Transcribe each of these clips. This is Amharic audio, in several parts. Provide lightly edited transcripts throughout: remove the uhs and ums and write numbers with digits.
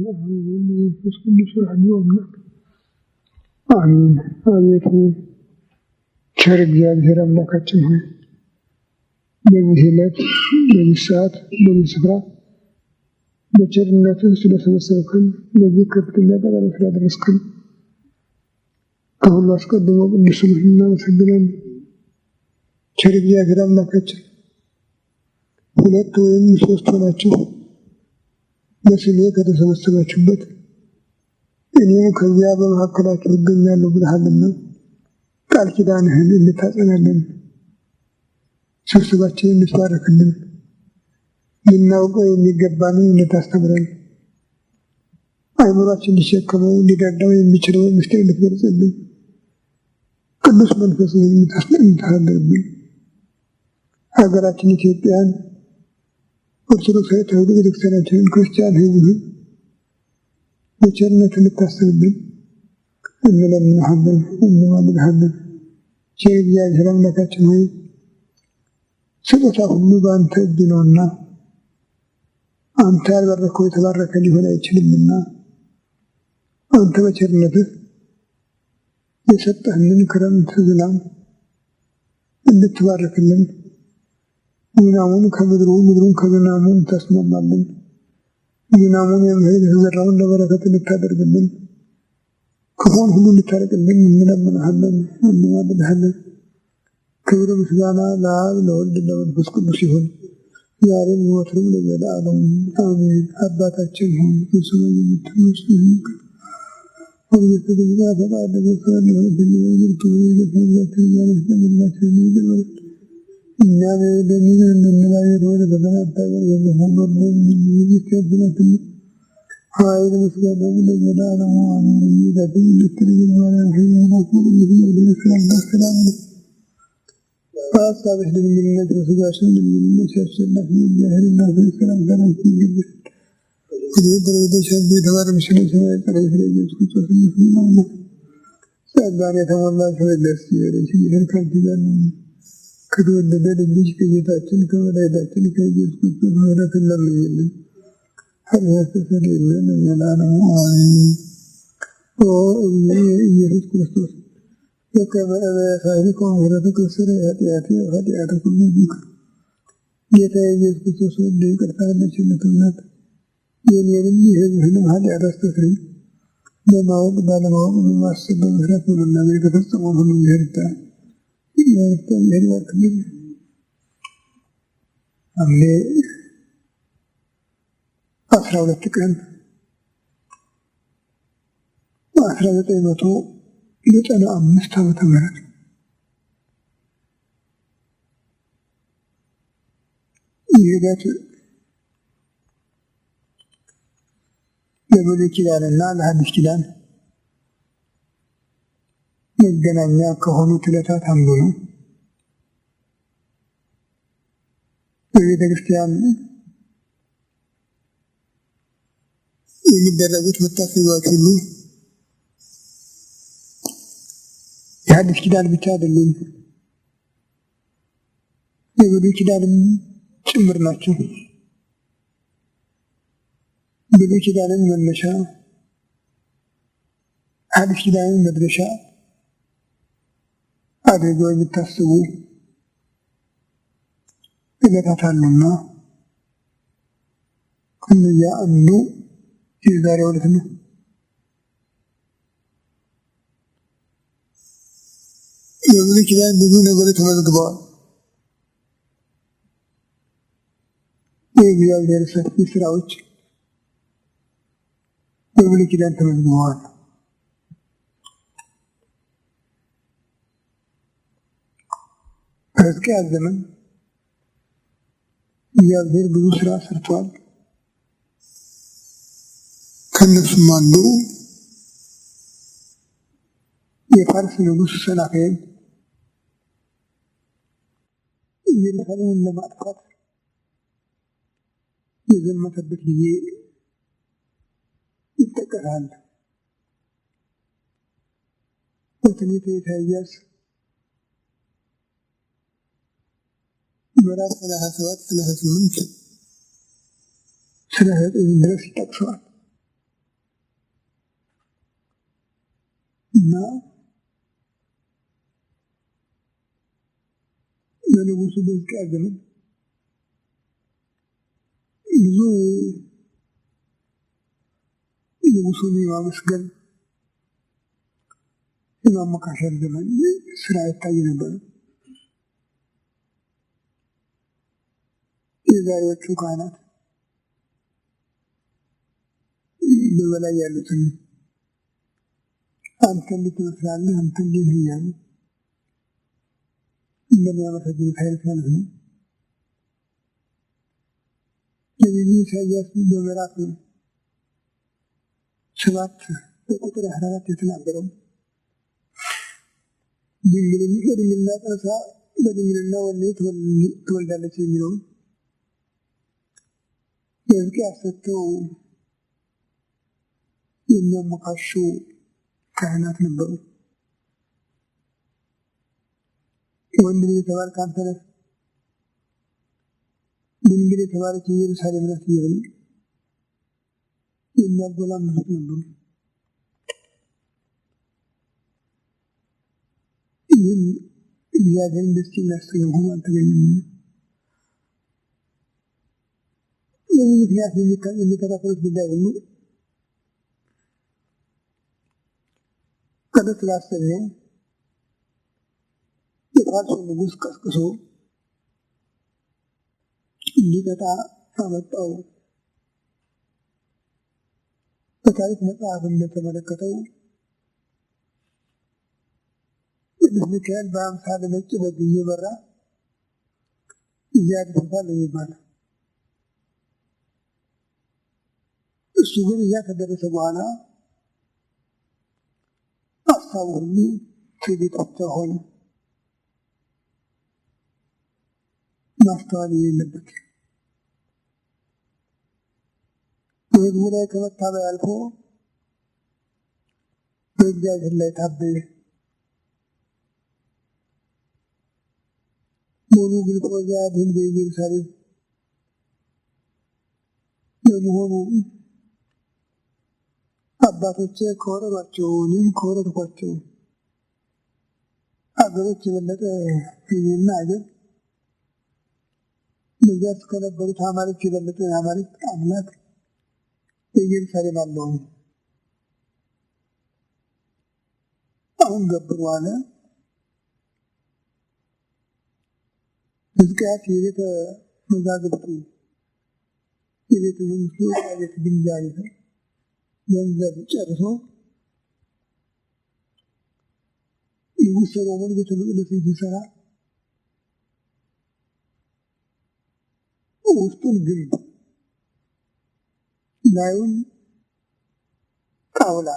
መንፈስ ቅዱስ አሐዱ አምላክ አሜን። አቤቱ ቸር እግዚአብሔር አምላካችን ሆይ በዚህ ዕለት በዚህ ሰዓት በዚህ ስፍራ በቸርነትህ ስለሰበሰብከን ለዚህ ከፍተኛ ቀጠሮ ስላደረስከን ከሁሉ አስቀድሞ ቅዱስ ስምህን እናመሰግናለን። ቸር እግዚአብሔር አምላካችን ሁለት ወይም ሶስት ሆናችሁ በስሜ ከተሰበሰባችሁበት እኔም ከዚያ በመካከላችሁ እገኛለሁ ብለሃልና ቃል ኪዳንህን እንድታጸናለን፣ ስብሰባችንን እንድትባርክልን፣ ልናውቀው የሚገባንን እንድታስተምረን፣ አእምሯችን ሊሸከመው ሊረዳው የሚችለው ምስጢር እንድትገልጽልን፣ ቅዱስ መንፈስህን እንድታናግርብን፣ ሀገራችን ኢትዮጵያን፣ ኦርቶዶክሳዊ ተዋሕዶ ቤተክርስቲያናችንን፣ ክርስቲያን ሕዝብህን በቸርነት እንድታስብልን እንለምንሃለን፣ እንማልድሃለን። ቸር እግዚአብሔር አምላካችን ሆይ ስጦታ ሁሉ በአንተ እጅ ነውና አንተ ያልባረከው የተባረከ ሊሆን አይችልምና አንተ በቸርነትህ የሰጠህንን ክረምት ዝናብ እንድትባርክልን፣ ዝናሙን ከምድሩ ምድሩን ከዝናሙ እንታስማማልን፣ ዝናሙን የተዘራውን ለበረከት እንድታደርግልን፣ ክፉን ሁሉ እንድታርቅልን እንለምንሃለን፣ እንማልድሃለን። ክብር ምስጋና ለአብ ለወልድ ለመንፈስ ቅዱስ ይሁን ዛሬም ዘወትርም ለዘለዓለሙ አሜን። አባታችን ሆይ በሰማይ የምትኖር ስምህ ይቀደስ፣ መንግሥትህ ትምጣ፣ ፈቃድህ በሰማይ እንደሆነች በምድር ትሁን። እኛም የበደሉንን እንድንምር ወደ ፈተና አታግባን ኃይል ምስጋና ለዘላለሙ አሜን። እመቤታችን ቅድስት ድንግል ማርያም ሆይ ሰላም በሀሳብሽ ድንግል ነሽ፣ በሥጋሽም ድንግል ነሽ። አሸናፊ እግዚአብሔር እናት ሆይ ሰላምታ ላንቺ ይገባል። የተባረክሽ ነሽ የሰማይ ፀሐይ ፍሬ ኢየሱስ ክርስቶስ ነውና ጸጋን የተሞላሽ ሆይ ደስ ይበልሽ፣ እግዚአብሔር ከአንቺ ጋር ነውና ከተወደደ ልጅሽ ከጌታችን ከመድኃኒታችን ከኢየሱስ ክርስቶስ ምሕረትን ለምኝልን ኃጢአት ተሰረየልን ለዘላለሙ አሜን። ኦ ኢየሱስ ክርስቶስ በከመ አበሳሪከ ምሕረትከ ስረይ ኃጢአተ ኩሉ ሕዝብከ። ጌታ ኢየሱስ ክርስቶስ እንደ ይቅርታህና ቸርነትህ ብዛት የእኔንም የሕዝብህንም ኃጢአት አስተስርይ። በማወቅ ባለማወቅ በማሰብ በመፍራት በመናገር የተፈጸመውን ሁሉ እግዚአብሔር ይባርክልን። ሐምሌ 12 ቀን 1995 ዓመተ ምህረት ይህ ዕለት ለብሉይ ኪዳንና ለሐዲስ ኪዳን መገናኛ ከሆኑት ዕለታት አንዱ ነው። በቤተ ክርስቲያን የሚደረጉት መታሰቢያዎች ሁሉ የሐዲስ ኪዳን ብቻ አይደሉም፣ የብሉይ ኪዳንም ጭምር ናቸው። ብሉይ ኪዳንን መነሻ ሐዲስ ኪዳንን መድረሻ አድርገው የሚታስቡ ዕለታት አሉና ከእነዚያ አንዱ የዛሬው ዕለት ነው። በብሉይ ኪዳን ብዙ ነገሮች ተመዝግበዋል። የእግዚአብሔር ሰፊ ስራዎች በብሉይ ኪዳን ተመዝግበዋል። በሕዝቅኤል ዘመን እግዚአብሔር ብዙ ስራ ሰርቷል። ከእነሱም አንዱ የፋርስ ንጉሥ ሰናክሬም ኢየሩሳሌምን ለማጥፋት የዘመተበት ጊዜ ይጠቀሳል። በትንቢተ ኢሳይያስ ምዕራፍ 37 38 ስለ 9 ድረስ ይጠቅሰዋል። እና በንጉሱ በሕዝቅያስ ዘመን ብዙ ንጉሱን የማመስገን የማሞካሸት ዘመን ስራ ይታይ ነበር። የዛሬዎቹ ካህናት በበላይ ያሉትን አንተ እንዴት ትመስላለህ፣ አንተ እንዴት ነህ እያሉ እንደሚያመሰግኑት አይነት ማለት ነው። ነቢዩ ኢሳያስ በምዕራፍ 7 በቁጥር 14 የተናገረው በድንግልና ጸንሳ በድንግልና ወንድ ትወልዳለች የሚለውን ለሕዝቅያስ ሰጥተው የሚያሞካሹ ካህናት ነበሩ። ወንድ ልጅ የተባልክ አንተ ነህ፣ ድንግል የተባለች ኢየሩሳሌም ናት እያሉ የሚያጎላምሱት ነበሩ። ይህም እግዚአብሔርን ደስ የሚያሰኝ ሆኖ አልተገኘም። በዚህ ምክንያት የሚከታተሉት ጉዳይ ሁሉ ቀደስ ስላሰኘው የፋርሱ ንጉሥ ቀስቅሶ እንዲቀጣ አመጣው። በታሪክ መጽሐፍ እንደተመለከተው ቅዱስ ሚካኤል በአምሳለ ነጭ በግ እየበራ እዚያ አድርሶታል የሚባለው። እሱ ግን እዚያ ከደረሰ በኋላ ሀሳቡ ሁሉ ትዕቢት ሆነ። ማስተዋል የሌለበት በሕዝቡ ላይ ከመታበይ አልፎ በእግዚአብሔር ላይ ታበየ። ሞኑ ግልቆዛ ድን በኢየሩሳሌም ለመሆኑ አባቶቼ ከወረዷቸው እኔም ከወረድኳቸው አገሮች የበለጠ እኔና አገር በዚያ ከነበሩት አማልክት የበለጠ አማልክት አምላክ በኢየሩሳሌም አለው። አሁን ገብሩ አለ። ሕዝቅያስ የቤተ መዛግብቱ የቤተ መንግስቱ የቤት ግንጃ ገንዘብ ጨርሶ ንጉሥ ሰሎሞን ቤተ መቅደስን ሲሰራ ውስጡን ግንብ ላዩን ጣውላ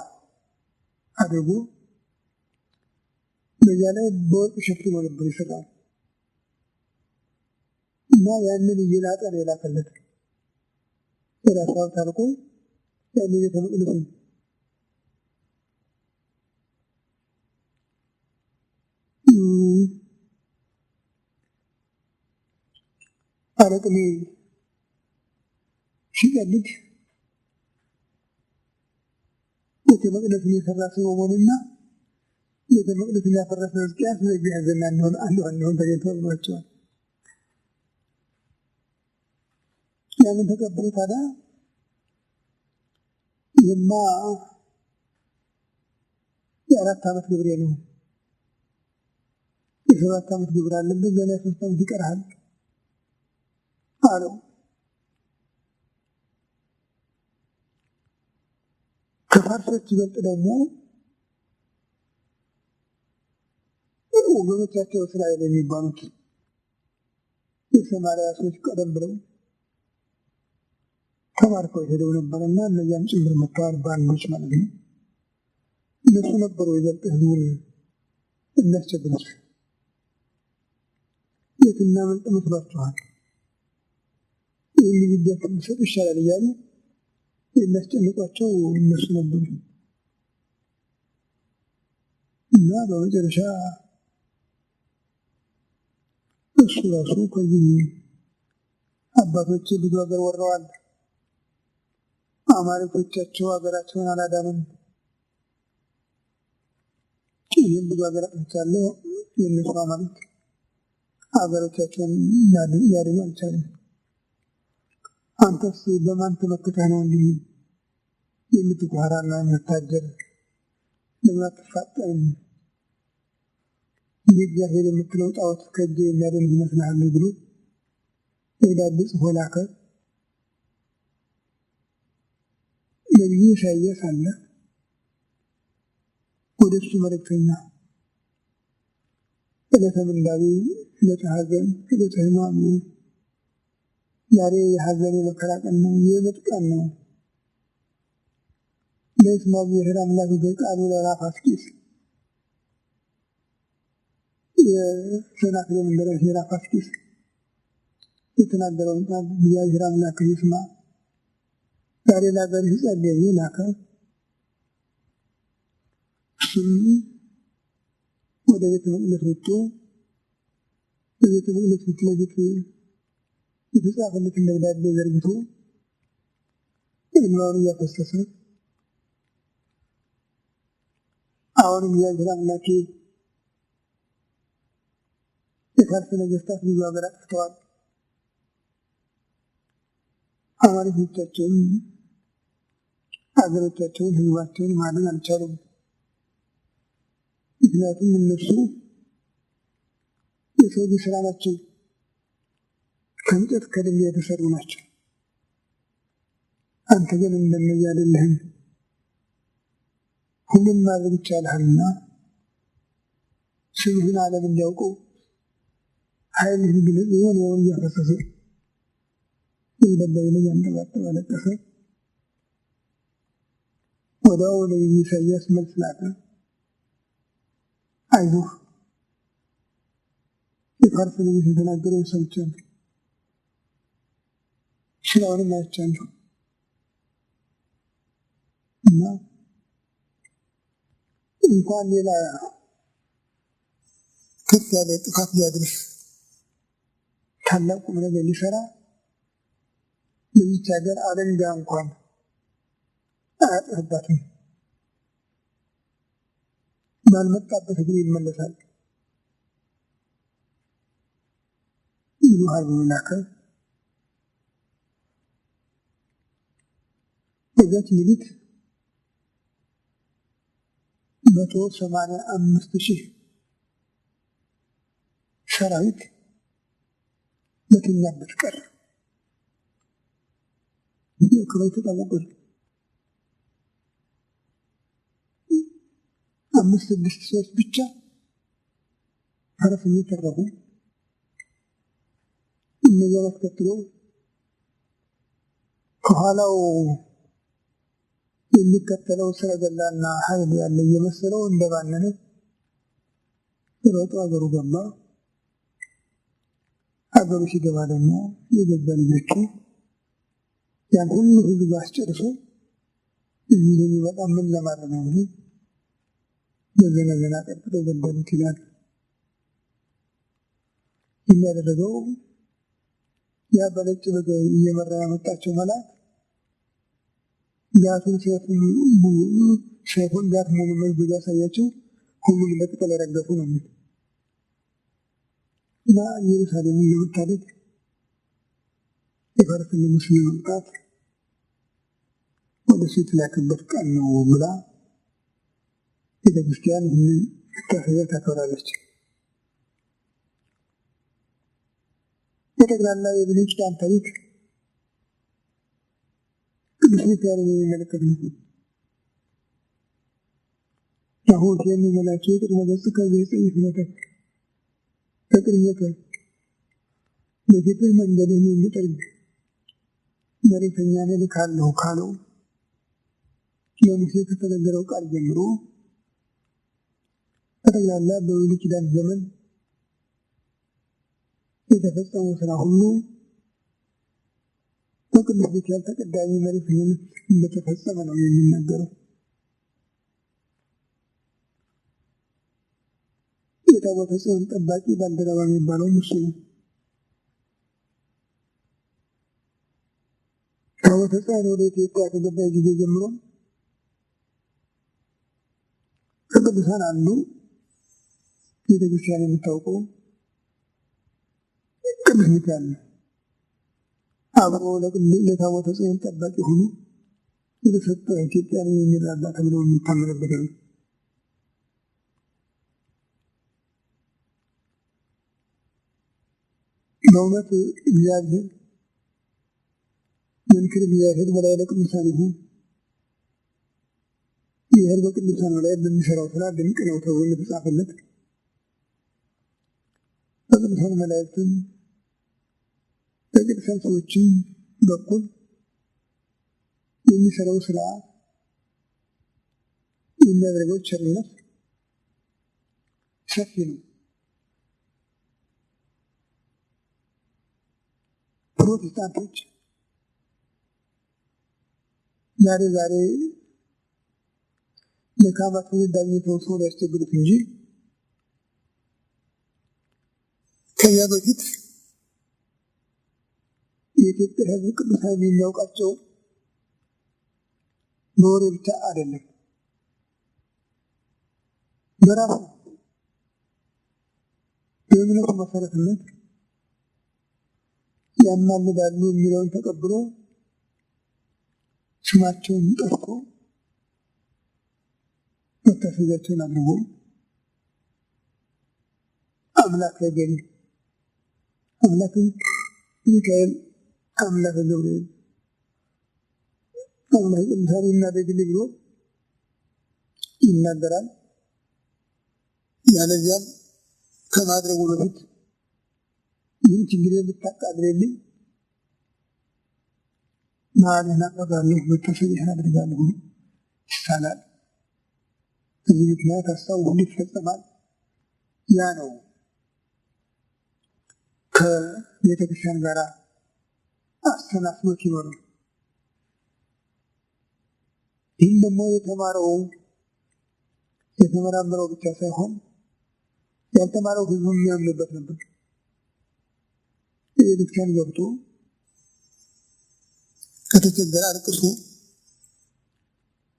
አድርጎ በዚያ ላይ በወርቅ ሸፍኖ ነበር ይሰራል እና ያንን እየላጠ ነው የላከለት። የራሷን ታርቆ ያንን ቤተ መቅደስን አረቅኔ ሲቀልድ ቤተ መቅደስን የሰራ ሰሎሞንና ቤተ መቅደስን ያፈረሰ ሕዝቅያስ በእግዚአብሔር ዘንድ አንድ ተገኝተውላቸዋል። ያንን ተቀብሎ ታዲያ ይህማ የ4 ዓመት ግብሬ ነው፣ የ7 ዓመት ግብር አለበት፣ ገና 3 ዓመት ይቀርሃል አለው። ከፋርሶች ይበልጥ ደግሞ ወገኖቻቸው እስራኤል የሚባሉት የሰማርያ ሰዎች ቀደም ብለው ተማርከው ሄደው ነበርና እነዚያም ጭምር መጥተዋል፣ ባንዶች ማለት ነው። እነሱ ነበሩ ይበልጥ ህዝቡን የሚያስቸግሩት። የትና መልጥ መስሏቸዋል፣ ይህን ግዳት ሰጥ ይሻላል እያሉ የሚያስጨንቋቸው እነሱ ነበሩ እና በመጨረሻ እሱ ራሱ ከዚህ አባቶች ብዙ ሀገር ወረዋል፣ አማልክቶቻቸው ሀገራቸውን አላዳኑም፣ ይህም ብዙ ሀገራቶች አለ የእነሱ ሃይማኖት ሀገሮቻቸውን ሊያድኑ አልቻለም። አንተስ በማን ተመክተህ ነው እንዲህ የምትጓራና የምታጀር? ለምን አትፋጠንም? ይህ እግዚአብሔር የምትለው ጣዖት ከእጄ የሚያድን ይመስልሃል ብሎ ደብዳቤ ጽፎ ላከ። ነቢዩ ኢሳይያስ አለ ወደ እሱ መልእክተኛ ዕለተ ምንዳቤ፣ ዕለተ ሐዘን፣ ዕለተ ሕማም፣ ዛሬ የሐዘን የመከራ ቀን ነው፣ የምጥ ቀን ነው። ለስማ እግዚአብሔር አምላክ በቃሉ ለራፋስቂስ የሰናክሬም እንደራሴ ራፋስቂስ የተናገረውን ቃል እግዚአብሔር አምላክ ይስማ። ዛሬ ለሀገር ጸልይ ላከ። እሱም ወደ ቤተ መቅደስ ወጥቶ በቤተ መቅደስ ፊት ለፊት የተጻፈለትን ደብዳቤ ዘርግቶ እንባውን እያፈሰሰ አሁን እግዚአብሔር አምላኬ የፋርስ ነገስታት ብዙ ሀገር አጥፍተዋል። አማልክቶቻቸውን፣ ሀገሮቻቸውን፣ ህዝባቸውን ማዳን አልቻሉም። ምክንያቱም እነሱ የሰው ልጅ ስራ ናቸው፣ ከእንጨት ከድንጋይ የተሰሩ ናቸው። አንተ ግን እንደነዚህ አይደለህም። ሁሉን ማድረግ ይቻልሃልና ስምህን ዓለም እንዲያውቀው ኃይልህን ግለጽ። የሆነውን እያፈሰሰ የደባይ ላይ ያንጠባጠበ አለቀሰ። ወዲያው ነቢዩ ኢሳይያስ መልስ ላከ። አይዞህ የፋርስ ንጉሥ የተናገረውን ሰምቻለሁ፣ ስራውንም አይቻለሁ እና እንኳን ሌላ ከፍ ያለ ጥፋት ሊያድርስ ታላቅ ቁም ነገር ሊሰራ በዚች ሀገር አለንጋ እንኳን አያጥርባትም። ባልመጣበት እግሩ ይመለሳል ብሎሃል ብሎ ላከ። በዚያች ሌሊት 185,000 ሰራዊት በተኛበት ቀረ። ከቤቱ ተጠበቁ። 5-6 ሰዎች ብቻ ፈረሰኞች ተረፉ። እነዚያ ተከትሎ ከኋላው የሚከተለው ሰረገላና ኃይል ያለ እየመሰለው እንደባነነ ሮጦ አገሩ ገባ። አገሩ ሲገባ ደግሞ የገዛ ልጆቹ ያን ሁሉ ህዝብ አስጨርሶ እዚህ የሚመጣ ምን ለማድረግ ነው ብሎ በዘነዘና ቀጥለው ገደሉት ይላል። የሚያደረገው ያ በነጭ በግ እየመራ ያመጣቸው መልአክ ጋቱን ሰይፉን ጋት ሙሉ መልክ ያሳያቸው ሁሉም ለቅጠል የረገፉ ነው የሚል እና ኢየሩሳሌምን ለመታደግ የፋርስ ንጉሥ ለመምጣት ወደ እሱ የተላከበት ቀን ነው ብላ ቤተክርስቲያን ይህንን መታሰቢያ ታከብራለች። በጠቅላላ የብሉይ ኪዳን ታሪክ ቅዱስ ሚካኤልን የሚመለከት ነው። አሁን የሚመላቸው የቅድመ ገጽ ከዚህ የጽይፍ መጠቅ ከቅድሜከ በፊትህ መንገድህን የሚጠርግ መልእክተኛን እልካለሁ ካለው ለሙሴ ከተነገረው ቃል ጀምሮ በጠቅላላ በብሉይ ኪዳን ዘመን የተፈጸመው ስራ ሁሉ በቅዱስ ሚካኤል ተቀዳሚ መልእክተኝነት እንደተፈጸመ ነው የሚናገረው። የታቦተ ጽዮን ጠባቂ ባልደረባ የሚባለው እሱ ነው። ታቦተ ጽዮን ወደ ኢትዮጵያ ከገባ ጊዜ ጀምሮ ከቅዱሳን አንዱ ቤተክርስቲያን የምታውቀው ቅዱስ ሚካኤል ነው። አብሮ ለታቦተ ጽዮን ጠባቂ ሆኖ የተሰጠ ኢትዮጵያን የሚራዳ ተብሎ የሚታመንበት ነው። በእውነት እግዚአብሔር መንክር እግዚአብሔር በላይ ለቅዱሳን ይሁን ይህር በቅዱሳን ላይ በሚሰራው ስራ ድንቅ ነው ተብሎ እንደተጻፈለት በቅዱሳን መላእክትም በቅዱሳን ሰዎችም በኩል የሚሰራው ስራ የሚያደርገው ቸርነት ሰፊ ነው። ፕሮቴስታንቶች ዛሬ ለካህናት እንዳገኘው ሰው ሊያስቸግሩት እንጂ ከዚያ በፊት የኢትዮጵያ ሕዝብ ቅዱሳን የሚያውቃቸው በወሬ ብቻ አይደለም፣ በራሱ በእምነቱ መሰረትነት ያማልዳሉ የሚለውን ተቀብሎ ስማቸውን ጠርቶ መታሰቢያቸውን አድርጎ አምላከ ገሌ፣ አምላከ ሚካኤል፣ አምላከ ገብርኤል፣ አምላከ ቅዱሳን እናደርግል ብሎ ይናገራል። ያለዚያም ከማድረጉ በፊት ይህን ችግር ብታቃልልልኝ ማለና አደርጋለሁ መታሰቢያን አደርጋለሁ ይሳላል። በዚህ ምክንያት ሀሳቡ ሁሉ ይፈጸማል። ያ ነው ከቤተክርስቲያን ጋር አስተናስሎት ይኖራል። ይህም ደግሞ የተመራመረው ብቻ ሳይሆን ያልተማረው ህዝቡ የሚያምንበት ነበር። ቤተክርስቲያን ገብቶ ከተቸገረ አልቅሶ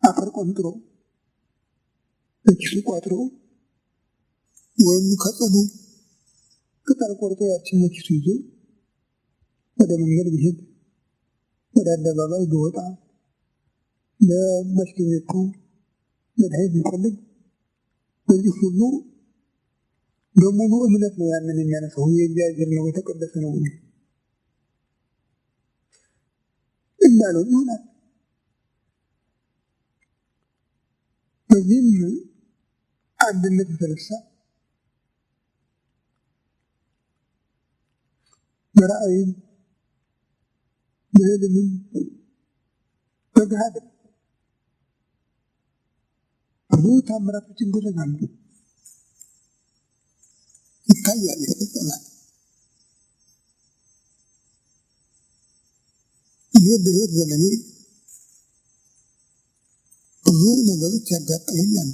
አፈር ቆንጥሮ በኪሱ ቋጥሮ ወይም ከጽኑ ቅጠል ቆርጦ ያችን በኪሱ ይዞ ወደ መንገድ ቢሄድ ወደ አደባባይ ቢወጣ ለበሽተኞቹ መድኃኒት ቢፈልግ በዚህ ሁሉ በሙሉ እምነት ነው ያንን የሚያነሳው። የእግዚአብሔር ነው የተቀደሰ ነው እንዳለው ይሆናል። በዚህም አንድነት የተነሳ በራእይም በህልምም በገሃድም ብዙ ታምራቶች ይደረጋሉ፣ ይታያል፣ ይፈጸማል። ይህ በሕይወት ዘመኔ ብዙ ነገሮች ያጋጥሙኛል።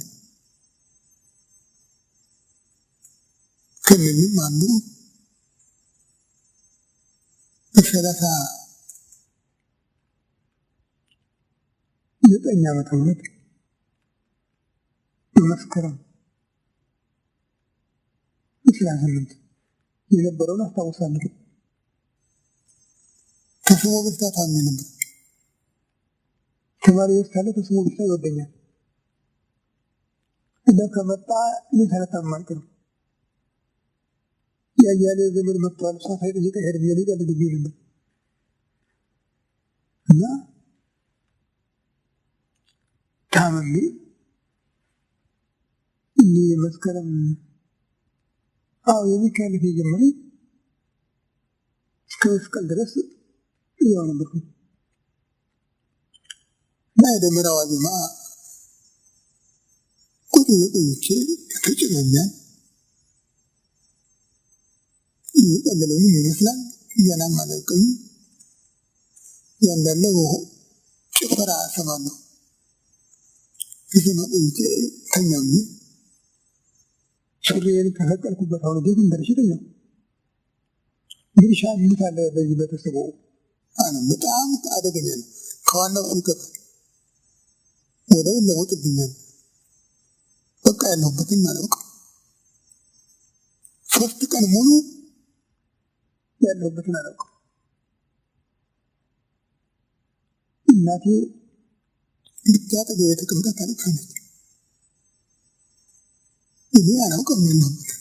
ከእነዚህም አንዱ በ39 ዓመተ ምህረት በመስከረም 18 የነበረውን አስታውሳለሁ። ተስቦ በሽታ ታሜ ነበር። ተማሪዎች ካለ ተስቦ በሽታ ይወደኛል እና ከመጣ ሊተረታም ነው ያያሌ ዘመን መጥቷል። እሷ ሳይጠይቀ ሄድ ብዬ ሊቀልድብኝ ነበር እና ታመሜ እንዲህ መስከረም የሚካኤል የጀመረ እስከ መስቀል ድረስ ያው ነበርኩ እና የደመራ ዋዜማ ቁጭ ቆይቼ ተጭኖኛል። እየቀለለኝ ይመስላል። እያናም አለቀኝ ያንዳለ ጭፈራ ሰማለሁ። ይህን ቆይቼ ተኛኝ። ሱሪዬን ከሰቀልኩበት አሁን ግን ደርሽተኛው እንግዲህ ሻምንት አለ። በዚህ በተሰቦ በጣም አደገኛ ነው። ከዋናው ሲከፍ ወደ ለውጥብኛል። በቃ ያለሁበትን አላውቅም። ቀን ሙሉ ያለሁበትን አላውቅም። እናቴ ብቻ አጠገቤ ተቀምጣ ታለቅሳለች። እኔ አላውቅም ያለሁበትን።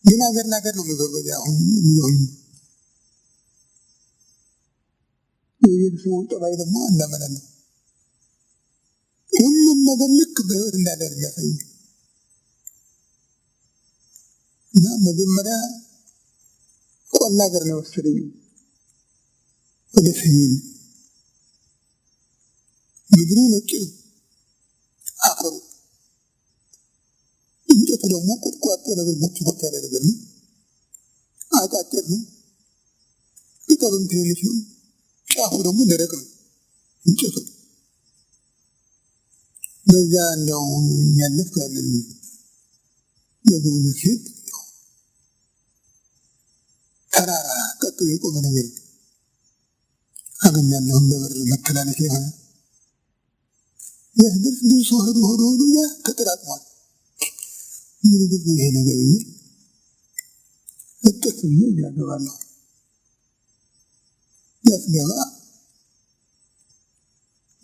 ግን ሀገር ለሀገር ነው የምዞረው። አሁን የሚሆኝ የቤተሰቡ ጠባይ ደግሞ እንዳመላለሁ ሁሉም ነገር ልክ በህይወት እንዳደርግ ያሳይ እና መጀመሪያ ቆላ ሀገር ነው ወሰደኝ ወደ ሰሜን። ምድሩ ነጭ ነው፣ አፈሩ እንጨቱ ደግሞ ቁጥቋጦ ነገር ቦት ያለ ነገር ነው። አጫጭር ነው፣ ቅጠሉም ትንሽ ነው፣ ጫፉ ደግሞ ደረቅ ነው እንጨቱ። በዛ እንደው ያለፍኩ ያለን የጉብኝት ሴት ተራራ ቀጥ የቆመ ነገር አገኛለሁ እንደ በር መተላለፊያ የሆነ የህድር ብዙ ሰው ሆዶ ያ ተጠራቅሟል። ምን ግብ ይሄ ነገር ይሄ እጥፍ ብዬ ያገባለሁ። ያስገባ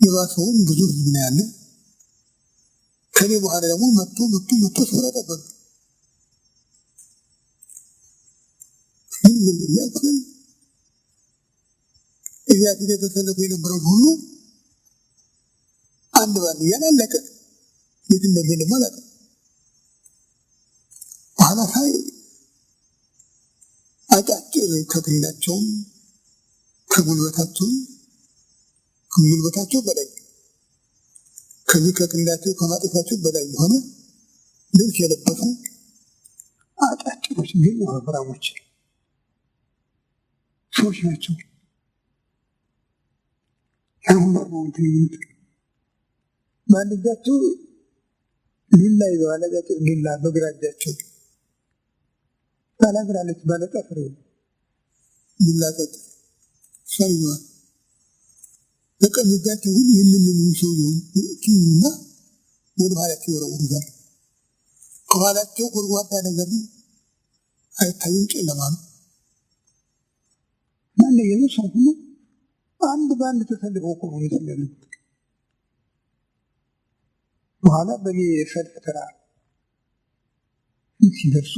የባሰውን ብዙ ህዝብ ነው ያለ። ከኔ በኋላ ደግሞ መጥቶ ሰራ ጠበቅ ምን ያክል እዚያ ፊት የተሰለፉ የነበረው ሁሉ አንድ ባንድ እያላለቀ የት እንደሚሄድ አላውቅም። በኋላ ሳይ አጫጭር ከክንዳቸውም ከጉልበታቸው በላይ ከዚህ ከክንዳቸው ከማጠፋቸው በላይ የሆነ ልብስ የለበሱ አጫጭሮች ግን ወፍራሞች ሰዎች ናቸው። አሁን ደግሞ ትይዩት በአንድ እጃቸው ዱላ ይዘዋል። አጫጭር ዱላ በግራ እጃቸው ባላግራለች ባለጠፍር ዱላ ጠጥ ሰይዋል። በቀኝ እጃቸው ግን ይህንን ሰውየውን ኪዩና ወደ ኋላቸው ይወረውሩታል። ከኋላቸው ጎድጓዳ ነገር አይታይም፣ ጨለማ ነው። ማን የመሰው ሁሉ አንድ በአንድ ተሰልፈው እኮ ነው የሚሰለፉት። በኋላ በኔ ሰልፍ ተራ ሲደርሱ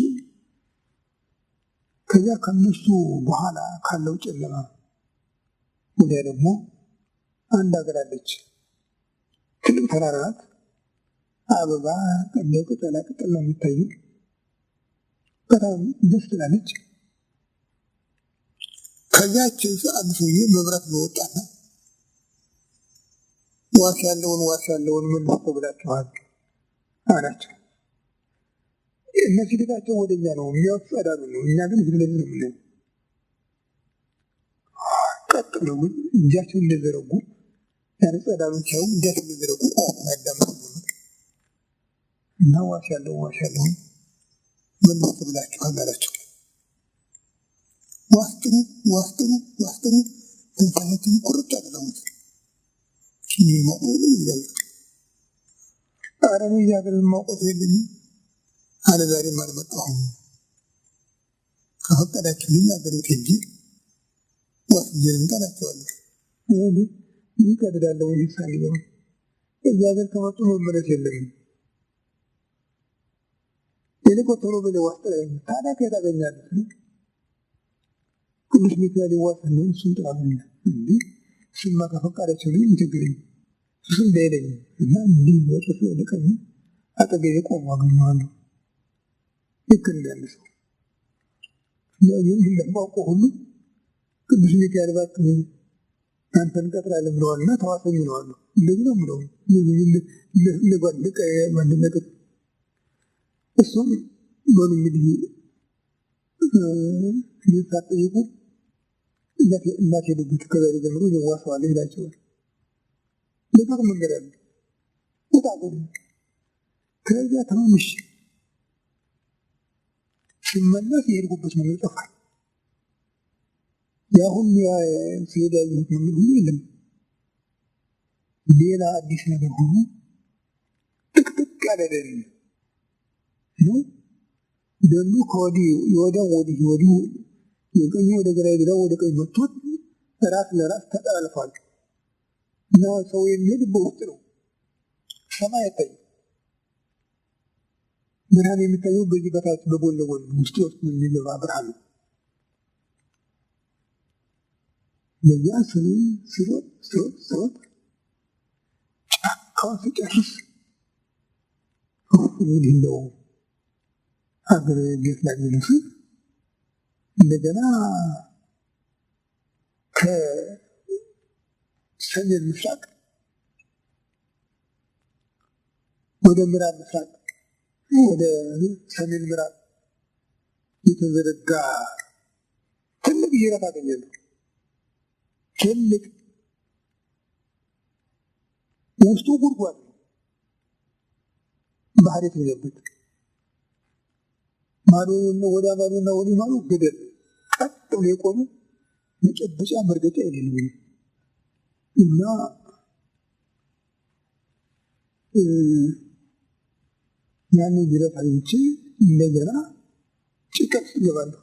ከዚያ ከነሱ በኋላ ካለው ጨለማ ወዲያ ደግሞ አንድ ሀገር አለች። ትልቅ ተራራ ናት። አበባ ቅጠላ ቅጠል ነው የሚታዩ። በጣም ደስ ትላለች። ከዚያች አንድ ሰውዬ መብራት በወጣና ዋስ ያለውን ምን ብላችኋል አላቸው። እነዚህ ልቃቸው ወደኛ ነው የሚያወጡ ጸዳሉ ነው። እኛ ግን ፊት ለፊት ነው የምናየው። ቀጥ ብለው ግን እጃቸው እንደዘረጉ ያለ ጸዳሉን ሲያዩ እጃቸው እንደዘረጉ ያዳምጡ እና ዋስ ያለውን ምን ብላችኋል አላቸው። ዋስጥሩ ትንፋሻችን ቁርጥ አድርገውት ኧረ እኔ እዚህ ሀገር የማውቀው የለኝም አለ። ዛሬም አልመጣሁም። ከፈቀዳችሁልኝ ሀገር ቤት ሄጄ ወስጄ ልምጣ እላቸዋለሁ። ይቀድዳለሁ ይሳልገው እዚህ ሀገር ከመጡ መመለስ የለም። ይልቅ ቶሎ ብለህ ዋስጥራ ታዲያ ከየት አገኛለህ? ቅዱስ ሚካኤል ይዋሰን እሱን ጥራብኛ እንዲህ እሱማ ከፈቀዳችሁልኝ ችግረኝ እሱ እንዳይለኝ እና እንዲህ ወጥቶ ወደቀኝ አጠገቤ ቆሞ አገኘዋለሁ። ልክ እንዳለ ሰው ይህም እንደማውቀው ሁሉ ቅዱስ ሚካኤል እባክህ አንተን ቀጥራለሁ ብለዋልና ተዋሰኝ ይለዋለሁ። እንደዚህ ነው ምለው እንደጓደቀ ማንነቅት እሱም በሉ እንግዲህ ሳጠይቁ እናት ሄዱበት ከዛሬ ጀምሮ የዋሰዋለ ይላቸዋል። ለቀቅ መንገድ አለ ወጣ ጎድ ከዚያ ተመምሽ ሲመለስ የሄድኩበት መንገድ ጠፋል። ያሁን ሲሄድ ያየሁት መንገድ ሁሉ የለም። ሌላ አዲስ ነገር ሆኖ ጥቅጥቅ ያለ ደን ነው። ደግሞ ከወዲህ የቀኙ ወደ ግራ የግራው ወደ ቀኝ መጥቶት ራስ ለራስ ተጠላልፏል እና ሰው የሚሄድ በውስጥ ነው። ሰማይ አይታይም። ብርሃን የሚታየው በዚህ በታች በጎን ለጎን ውስጥ የሚገባ ብርሃን ነው። ለዚያ ስሮጥ ጫካውን ስጨርስ እንግዲህ እንደው ሀገር ቤት ላገኘ ስል እንደገና ከሰሜን ምስራቅ ወደ ምዕራብ ምስራቅ ወደ ሰሜን ምዕራብ የተዘረጋ ትልቅ ጅረት አገኘለሁ። ትልቅ ውስጡ ጉድጓድ ነው። ባህር የተገኘበት ማዶና ወደ ማዶና ወደ ማዶ ገደል ቀጥ ብሎ የቆመ መጨበጫ መርገጫ የሌለው እና ያንን ጅረት አግኝቼ እንደገና ጭቀት ይገባለሁ።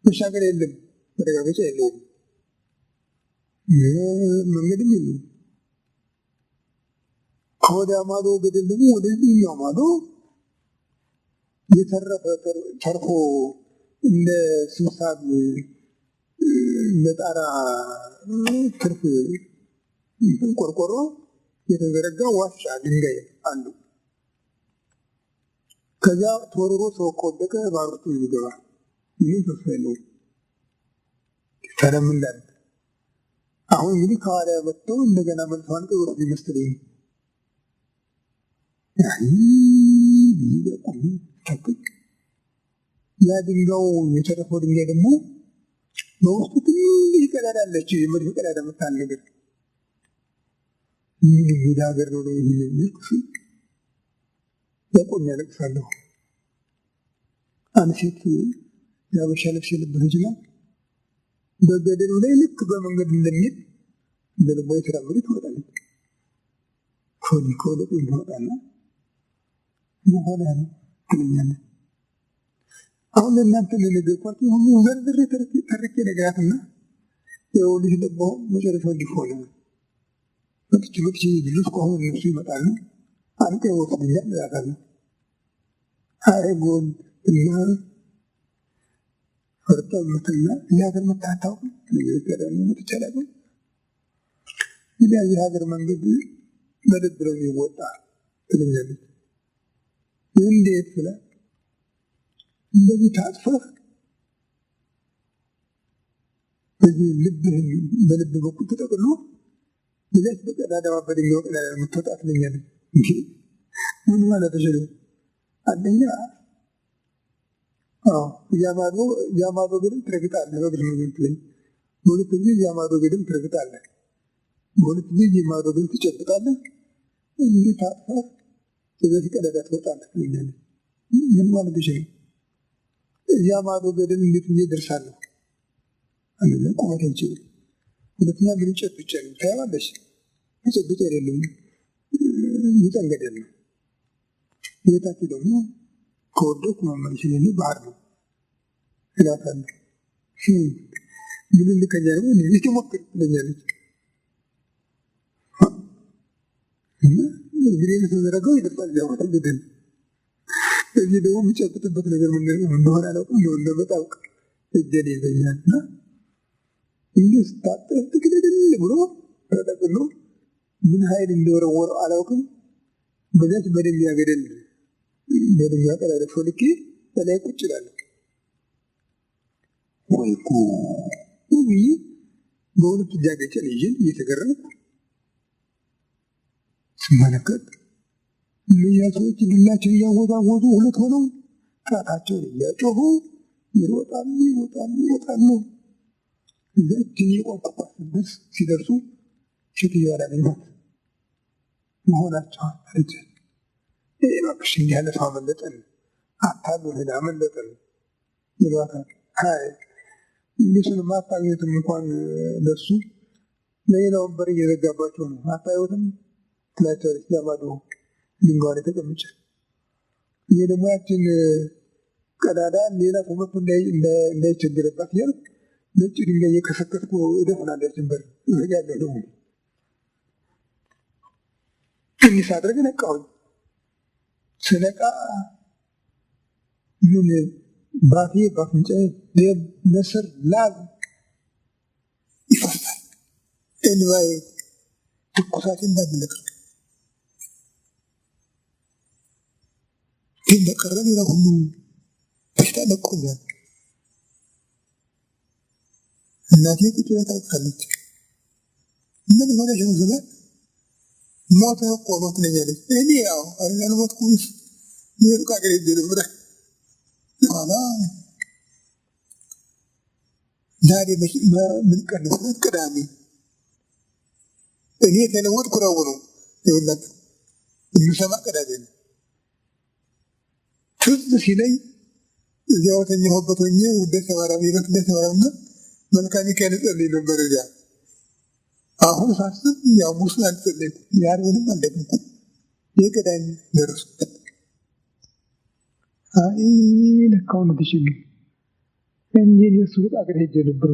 መሻገር የለም፣ መረጋገጫ የለውም፣ መንገድም የለውም። ከወዲያ ማዶ ገደል ደግሞ ወደዚህኛው ማዶ የተረፈ ተርፎ እንደ ስብሳብ እንደ ጣራ ትርፍ ቆርቆሮ የተዘረጋ ዋሻ ድንጋይ አሉ። ከዚያ ተወርሮ ሰው ከወደቀ ባሩቱ ይገባል። ይህ ተስፋ የለውም። ተረም እንዳለ አሁን እንግዲህ ከኋላ መጥተው እንደገና መልሷን ወርድ ይመስለኝ ያ ድንጋዩ የተረፈው ድንጋይ ደግሞ በውስጡ ትንሽ ቀዳዳ አለች፣ የመድፍ ቀዳዳ መታል ነገር ምን ጉድ ሀገር ነው ነው ይህ የሚልኩ በቆም ያለቅሳለሁ። አንድ ሴት ያበሻ ልብስ የለበሰች ናት። በገደሉ ላይ ልክ በመንገድ እንደሚሄድ እንደ ልቧ የተራመደ ትወጣለች። ከወደ ቆም ትወጣና መሆነ ነው ትለኛለች። አሁን ለእናንተ ለነገርኳችሁ ሁሉ ዘርዝሬ ተርኬ ነገራትና የውልሽ ደግሞ መጨረሻው እንዲሆነ መጥቼ ልጅ ከሆኑ እነሱ ይመጣሉ። አንተ ወስድኛል እላታለሁ። አይ ጎን እና ፈርጠምትና የሀገር መታታው ገዳሚ መጥቻላሉ። የዚህ ሀገር መንገድ በልብ ነው የሚወጣ ትለኛለች። እንዴት ስለ እንደዚህ ታጥፈህ በዚህ ልብህን በልብ በኩል ተጠቅሎ ብለሽ በቀዳዳዋ በድንጋዩ ቀዳዳ የምትወጣ ትለኛለች። ምን ማለት ተችሎ አንደኛ ያማዶ ግድም ትረግጣለህ በግድ ነው ትለኝ። በሁለተኛ ያማዶ ግድም ትረግጣለህ፣ በሁለተኛ የማዶ ግድም ትጨብጣለህ። እንዴት ታጥፈህ በዚህ ቀዳዳ ትወጣለህ ትለኛለች። ምን ማለት ተችሎ እዚያ ማዶ ገደል እንዴት ብዬ ደርሳለሁ? አንደኛ ቁመት አይችልም፣ ሁለተኛ ምን ጨብጬ ነው ታያለሽ። ጨብጬ አይደለም ይጠንገደል ነው። የታችሁ ደግሞ ከወደኩ መመለስ የሌለው ባህር ነው እላታለሁ። ምን ልከኛ ደግሞ እንዴት ሞክር ትለኛለች። እና ግሬን ተዘረጋው ይደርሳል ዚያወታ ገደል። እዚህ ደግሞ የሚጨብጥበት ነገር እንደሆነ አላውቅም፣ እንደበጣውቅ እጀን ይዘኛል እና እንዲህ ስታጠፍ ትክልል ብሎ ተጠቅሎ ምን ኃይል እንደወረወረው አላውቅም። በዛች በደንብ ያገደል በደንብ ያቀዳለች ልኬ በላይ ቁጭ እላለሁ። ወይ ብዬ በሁለት እጃገጨን ይዤን እየተገረምኩ ስመለከት እነዚያ ሰዎች ድላቸው እያወዛወዙ ሁለት ሆነው ጣታቸውን እያጮሁ ይሮጣሉ። እዛችን የቆንቁባት ሲደርሱ ሴትዮዋ አላገኟት መሆናቸውን አለች። እባክሽ እንዲህ ያለ ሰው አመለጠን፣ አታሎ ሄዳ አመለጠን ይሏታል። አይ እንዲሱን ማታገኙትም እንኳን ለሱ ለሌላውን በር እየዘጋባቸው ነው፣ አታዩትም ትላቸዋለች። ያማዶ ድንጋይ ላይ ተቀምጬ ይሄ ደግሞ ያችን ቀዳዳ ሌላ ተመቶ እንዳይቸግርባት ያልኩ ነጭ ድንጋይ እየከሰከስኩ እደፍናለሁ። ጭንበር ያለው ደግሞ ትንሽ አድርግ ነቃሁኝ። ስነቃ ምን ባፌ ባፍንጫዬ ነስር ላብ ይፈሳል። እንባዬ ትኩሳቴ እንዳትለቅ ግን በቀረ ሌላ ሁሉ በሽታ ለቆኛል። እናቴ ቁጭ ብላ ታውቃለች። ምን ሆነሽ ነው ስላት ሞተ እኮ ነው ትለኛለች። እኔ ያው አልሞትኩም የሩቅ አገር ሄጄ ነበር። ኋላ ዛሬ ምን ቀን ነው? ቅዳሜ። እኔ የተለወጥኩ ረቡዕ ነው ይኸውላችሁ የምሰማ ቅዳሜ ነው። ትዝ ሲለኝ እዚያው ተኛሁበት ሆኜ ውዳሴ ማርያም ውዳሴ ማርያምና መልክአ ሚካኤል እጸልይ ነበር እዚያ። አሁን ሳስብ የሐሙሱን አልጸለይኩም፣ የዓርብንም አልደገምኩም። የቅዳሜ ደረስኩበት። አይ ለካ እውነትሽን ነው እንጂ እኔ እሱ ሩቅ አገር ሄጄ ነበር።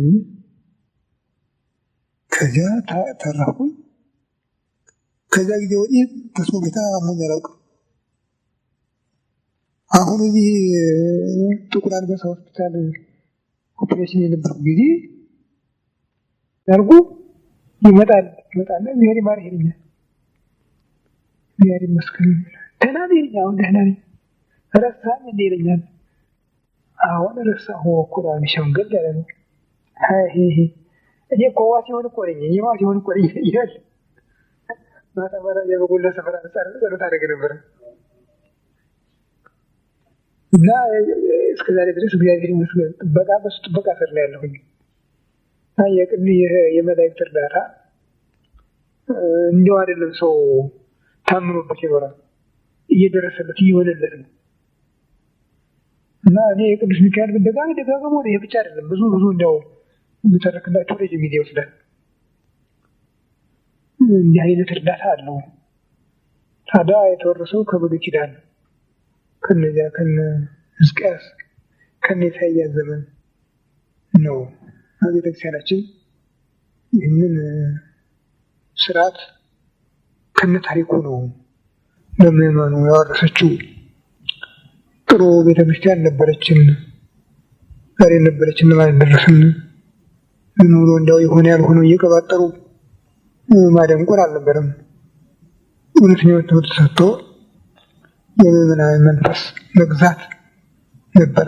ከዚያ ተረፍኩኝ። ከዚያ ጊዜ ወዲህ ከሰው ቤት አሞኝ አላውቅም። አሁን እዚህ ጥቁር አንበሳ ሆስፒታል ኦፕሬሽን የነበርኩ ጊዜ ያርጉ ይመጣልና እግዚአብሔር ይማር ይለኛል። እግዚአብሔር ይመስገን ደህና ነኝ፣ አሁን ደህና ነኝ። ረሳኝ እንደ ይለኛል። አሁን ረሳሁ እኮ ነው ሸምገል ያለ ነው። እኔ እኮ ዋስ የሆን እኮ ነኝ የዋስ የሆን እኮ ነኝ ይላል። ማታ ማታ የበጎላ ሰፈራ ጸሎት አደረገ ነበረ እና እስከዛሬ ድረስ እግዚአብሔር ይመስገን ጥበቃ በሱ ጥበቃ ስር ነው ያለሁኝ። የመላእክት እርዳታ እንዲያው አይደለም ሰው ታምኖበት ይኖራል፣ እየደረሰለት እየሆነለት ነው። እና እኔ የቅዱስ ሚካኤል ደጋግሞ ይሄ ብቻ አይደለም ብዙ እንዲያው የምተረክላቸው ወደ ጊዜ ይወስዳል። እንዲህ አይነት እርዳታ አለው። ታዲያ የተወረሰው ከብሉይ ኪዳን ከነዚያ ከነ ሕዝቅያስ ከነ ኢሳይያስ ዘመን ነው። ቤተክርስቲያናችን ይህንን ስርዓት ከነ ታሪኩ ነው ለምዕመኑ ያወረሰችው። ጥሩ ቤተክርስቲያን ነበረችን። ዛሬ ነበረችን ማለት ደረስን። ዝም ብሎ እንዲያው የሆነ ያልሆነው እየቀባጠሩ ማደንቆር አልነበረም። እውነተኛው ትምህርት ሰጥቶ የምዕመናን መንፈስ መግዛት ነበረ።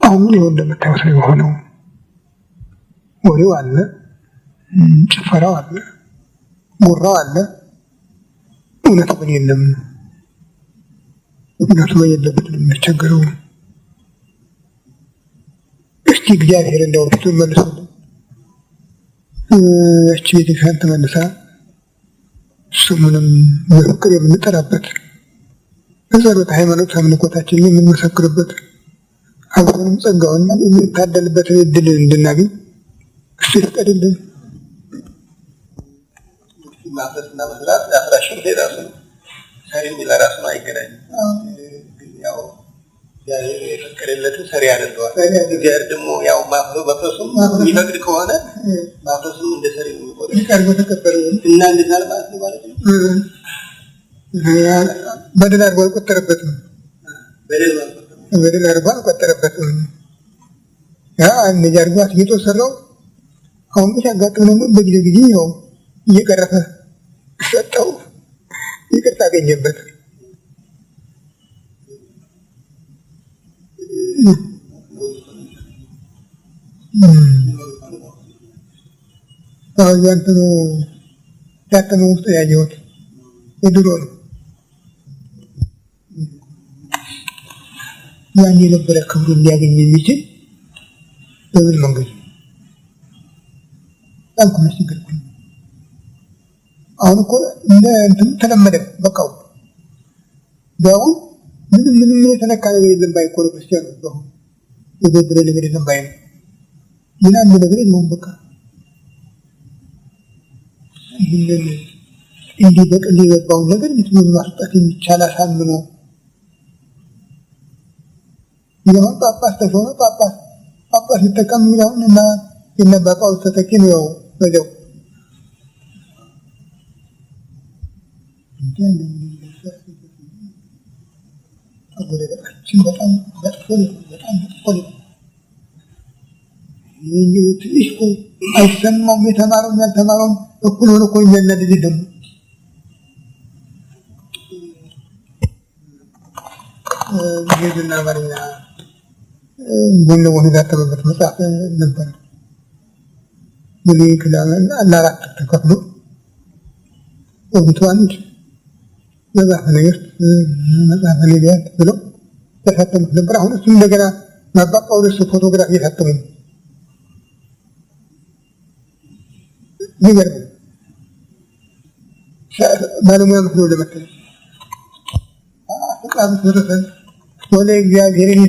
አሁን ይኸው እንደምታዩት ነው የሆነው። ወሬው አለ፣ ጭፈራው አለ፣ ጉራው አለ። እውነቱ ግን የለም። እውነቱ የለበት ነው የሚያስቸግረው። እስቲ እግዚአብሔር እንደው ፊቱን መልሶልን እቺ ቤተክርስቲያን ተመልሳ ስሙንም በፍቅር የምንጠራበት በጸሎት ሃይማኖት አምልኮታችን የምንመሰክርበት አሁንም ጸጋውን የምንታደልበትን እድል እንድናገኝ እሱ ይፍቀድልን። ማፍረስና መስራት አፍራሽም ራሱ ነው፣ ሰሪም ለራሱ ነው፣ አይገናኝም። ያው የፈቀደለትን ሰሪ ያደርገዋል። እግዚአብሔር ደግሞ ያው ማፍረሱም የሚፈቅድ ከሆነ ማፍረሱም እንደ ሰሪ ነው የሚቆጥረው እና እንድናል ማለት ነው ማለት ነው። በደል አድርጎ አልቆጠረበትም። በደል አድርጎ አልቆጠረበትም። ያ እንደዚህ አድርጎ አስጌጦ ሰራው። አሁን ብቻ አጋጥሞ ነው በጊዜ ያው እየቀረፈ ሰጠው፣ ይቅርታ አገኘበት። ያንተኑ ያተኑ ውስጥ ያየሁት የድሮ ነው። ያን የነበረ ክብሩ ሊያገኝ የሚችል በምን መንገድ አንኩ መስገድ አሁን እኮ እንደ እንትን ተለመደ። በቃው ያው ምንም የተነካ ነገር የለም ባይ እኮ ነው ክርስቲያኑ ነው። የበደለ ነገር የለም ባይ ነው። ምን አንድ ነገር የለውም። በቃ ይህንን እንዲህ በቅል የገባውን ነገር ምን ማስጣት የሚቻል አሳምኖ ይሁን ጳጳስ ተሾመ ጳጳስ ይጠቀም የሚለውን እና የነበቀው ተተኪ ነው በደው በጣም አይሰማውም። የተማረውም ያልተማረውም እኩል ሆኖ እኮ የሚያናድድ ደግሞ እንግሊዝና አማርኛ ጎን ለጎን የታተመበት መጽሐፍ ነበር። ብሉይ ኪዳን ለአራት ተከፍሎ ኦሪት አንድ፣ መጽሐፈ ነገሥት፣ መጽሐፈ ነቢያት ብለው ያሳተሙት ነበር። አሁን እሱም እንደገና አባ ጳውሎስ ፎቶግራፍ እየታተሙ ነው። ይገርም ባለሙያ መስሎ ለመሰለኝ በጣም ተረፈን ወለ እግዚአብሔርን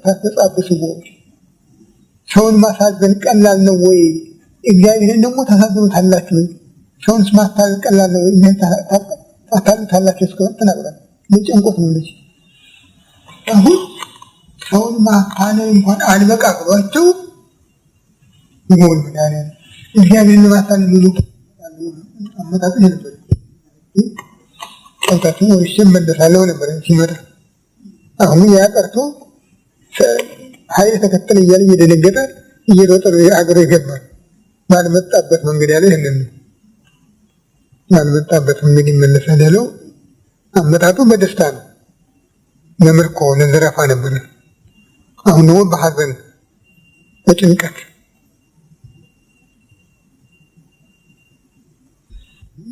ታስተጻብስቦ ሰውን ማሳዘን ቀላል ነው ወይ? እግዚአብሔርን ደግሞ ታሳዝኑታላችሁ። ሰውን ማሳዘን ቀላል ነው ወይ? ታሳዝኑታላችሁ እስከሆነ ተናግሯል። ለጭንቆት ነው ልጅ አሁን ሰውን ማሳዘን እንኳን አልበቃ ብሏቸው ይሞል ምናለ እግዚአብሔርን ማሳዘን ሙሉ አመጣጥ ነበር። ቀንታችሁ ወይስ መለሳለው ነበር ሲመጣ አሁን ያ ቀርቶ ኃይል ተከተለ እያለ እየደነገጠ እየሮጠ አገሩ ይገባል። ባልመጣበት መንገድ ያለ ይህንን ባልመጣበት መንገድ ይመለሳል ያለው አመጣጡ በደስታ ነው። ለምርኮ ለዘረፋ ነበር። አሁን ደግሞ በሐዘን በጭንቀት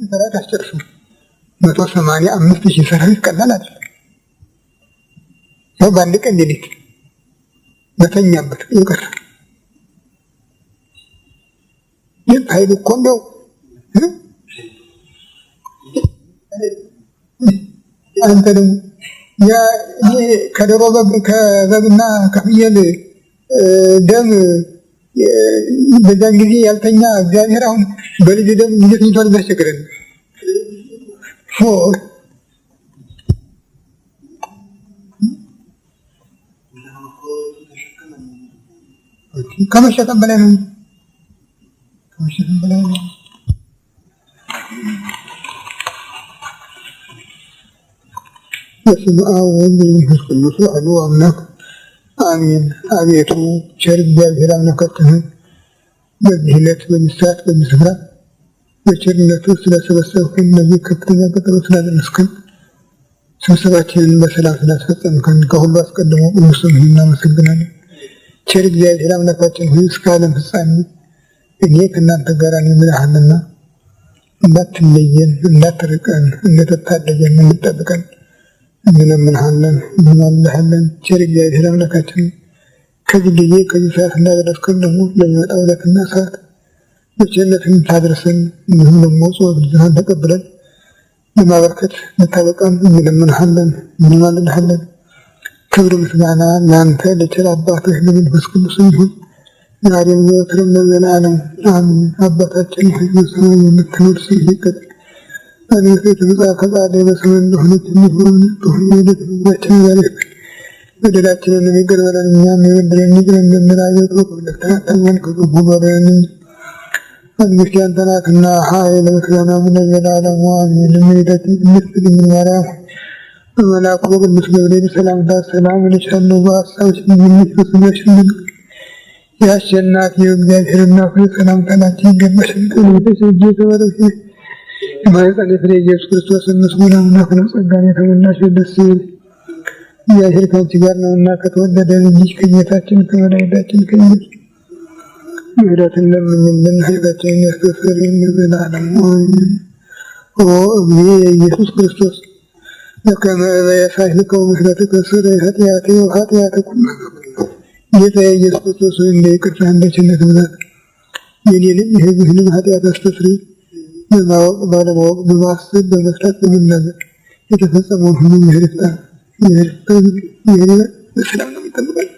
ሰራዊት አስጨርሱ 185,000 ሰራዊት ቀላል አይደለም። ሰው በአንድ ቀን ሌሊት በተኛበት ይቀር ይህ ኃይል እኮ እንደው አንተ ደግሞ ከዶሮ ከበግና ከፍየል ደም በዛን ጊዜ ያልተኛ እግዚአብሔር አሁን በልጅ ደም እንዴት ይቷል ያስቸግረን። ከመሸከም በላይ ነው። በስመ አብ ወወልድ ወመንፈስ ቅዱስ አሐዱ አምላክ አሜን። አቤቱ ቸር እግዚአብሔር አምላካችን በዚህ ዕለት በዚህ ሰዓት በዚህ ስፍራ በቸርነቱ ስለሰበሰብከን ለዚህ ከፍተኛ ቀጠሮ ስላደረስከን ስብሰባችንን በሰላም ስላስፈጸምከን ከሁሉ አስቀድሞ ቅዱስ ስምህን እናመሰግናለን። ቸር እግዚአብሔር አምላካችን ሆይ እስከ ዓለም ፍጻሜ እኔ ከእናንተ ጋር ነኝ ብለሃልና እንዳትለየን፣ እንዳትርቀን፣ እንድትታደገን፣ እንድትጠብቀን እንለምንሃለን፣ እንማልድሃለን። ቸር እግዚአብሔር አምላካችን ከዚህ ጊዜ ከዚህ ሰዓት እንዳደረስከን ደግሞ ለሚመጣው ዕለትና ሰዓት በቸርነት እንድታደርሰን እንዲሁም ደግሞ ጾም ልጅህን ተቀብለን ለማበርከት እንድታበቃን እንለምንሃለን፣ እንማልድሃለን። ክብር ምስጋና ለአንተ ለቸር አባትህ ለመንፈስ ቅዱስ ይሁን ዛሬም ዘወትርም ለዘላለሙ አሜን። አባታችን ሆይ በሰማይ የምትኖር ስምህ ይቀደስ፣ መንግሥትህ ትምጣ፣ ፈቃድህ በሰማይ እንደሆነች እንዲሁ በምድር የዕለት ምግባችንን ዛሬ ስጠን፣ በደላችንን ይቅር በለን እኛም የበደሉንን ይቅር እንደምንል፣ አቤቱ ወደ አታግባን ከክፉ አድነን እንጂ መንግሥት ያንተ ናትና ኃይል ምስጋናም ለዘላለሙ አሜን። እመቤታችን ቅድስት ድንግል ማርያም በመልአኩ በቅዱስ ገብርኤል ሰላምታ ሰላም እልሻለሁ፣ በሐሳብሽ ድንግል በሥጋሽ ድንግል የአሸናፊ የእግዚአብሔር እናት ሆይ ሰላምታ ላንቺ ይገባሻል። ከቤተሰብ እጅ የተባረክሽ የማኅፀንሽ ፍሬ ኢየሱስ ክርስቶስ ምስጉን አምላክ ነው። ጸጋን የተሞላሽ ደስ ይበልሽ፣ እግዚአብሔር ከአንቺ ጋር ነውና ከተወደደ ልጅሽ ከጌታችን ከመድኃኒታችን ከኢየሱስ ምሕረትን ለምኝልን ኃጢአታችንን ያስተሰርይልን ለዘላለሙ አሜን። ኦ እግዚእ ኢየሱስ ክርስቶስ በከመ በየሳህልከ ምሕረትከ ስረይ ኃጢአቴ ወኃጢአተ ኩሉ ጌታዬ ኢየሱስ ክርስቶስ ሆይ እንደ ይቅርታህ እንደ ቸርነትህ ብዛት የኔንም የሕዝብህንም ኃጢአት አስተስርይ። በማወቅ ባለማወቅ በማሰብ በመስራት በመናገር የተፈጸመውን ሁሉ ምሕረት በሰላም ነው የሚጠብቀን።